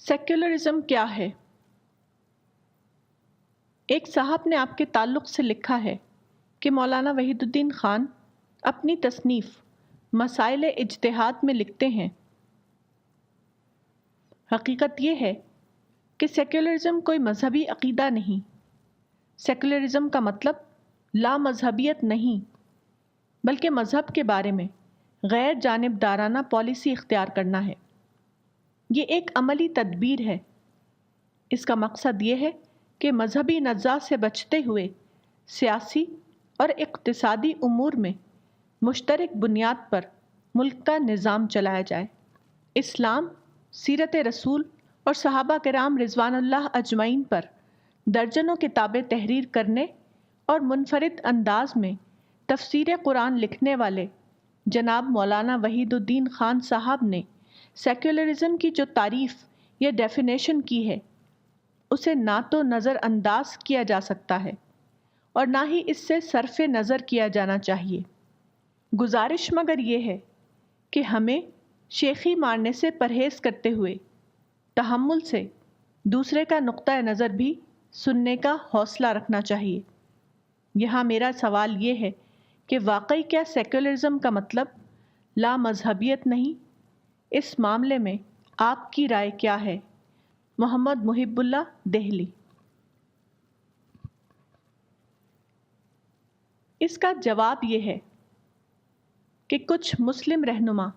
Secularism کیا ہے؟ ایک صاحب نے آپ کے تعلق سے لکھا ہے کہ مولانا وحید الدین خان اپنی تصنیف مسائل اجتہاد میں لکھتے ہیں، حقیقت یہ ہے کہ سیکولرزم کوئی مذہبی عقیدہ نہیں۔ سیکولرزم کا مطلب لا مذہبیت نہیں، بلکہ مذہب کے بارے میں غیر جانبدارانہ پالیسی اختیار کرنا ہے۔ یہ ایک عملی تدبیر ہے۔ اس کا مقصد یہ ہے کہ مذہبی نزاع سے بچتے ہوئے سیاسی اور اقتصادی امور میں مشترک بنیاد پر ملک کا نظام چلایا جائے۔ اسلام، سیرت رسول اور صحابہ کرام رضوان اللہ اجمعین پر درجنوں کتابیں تحریر کرنے اور منفرد انداز میں تفسیر قرآن لکھنے والے جناب مولانا وحید الدین خان صاحب نے سیکولرزم کی جو تعریف یا ڈیفینیشن کی ہے، اسے نہ تو نظر انداز کیا جا سکتا ہے اور نہ ہی اس سے صرف نظر کیا جانا چاہیے۔ گزارش مگر یہ ہے کہ ہمیں شیخی مارنے سے پرہیز کرتے ہوئے تحمل سے دوسرے کا نقطہ نظر بھی سننے کا حوصلہ رکھنا چاہیے۔ یہاں میرا سوال یہ ہے کہ واقعی کیا سیکولرزم کا مطلب لا مذہبیت نہیں؟ اس معاملے میں آپ کی رائے کیا ہے؟ محمد محب اللہ، دہلی۔ اس کا جواب یہ ہے کہ کچھ مسلم رہنما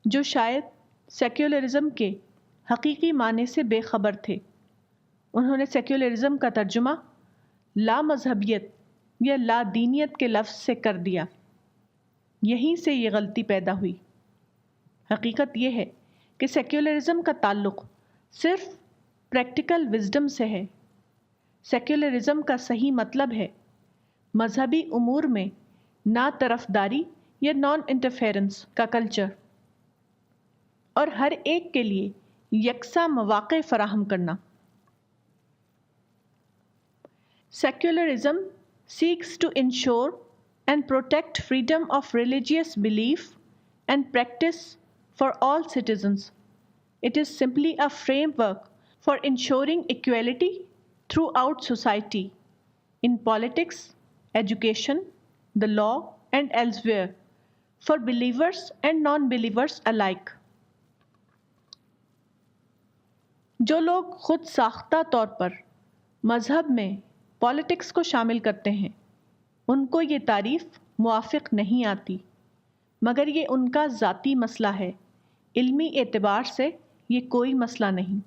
جو شاید سیکولرزم کے حقیقی معنی سے بے خبر تھے، انہوں نے سیکولرزم کا ترجمہ لا مذہبیت یا لا دینیت کے لفظ سے کر دیا۔ یہیں سے یہ غلطی پیدا ہوئی۔ حقیقت یہ ہے کہ سیکولرزم کا تعلق صرف پریکٹیکل وزڈم سے ہے۔ سیکولرزم کا صحیح مطلب ہے مذہبی امور میں نا طرفداری یا نان انٹرفیرنس کا کلچر، اور ہر ایک کے لیے یکساں مواقع فراہم کرنا۔ Secularism seeks to ensure and protect freedom of religious belief and practice for all citizens. It is simply a framework for ensuring equality throughout society, in politics, education, the law, and elsewhere, for believers and non-believers alike. جو لوگ خود ساختہ طور پر مذہب میں politics کو شامل کرتے ہیں، ان کو یہ تعریف موافق نہیں آتی، مگر یہ ان کا ذاتی مسئلہ ہے۔ علمی اعتبار سے یہ کوئی مسئلہ نہیں۔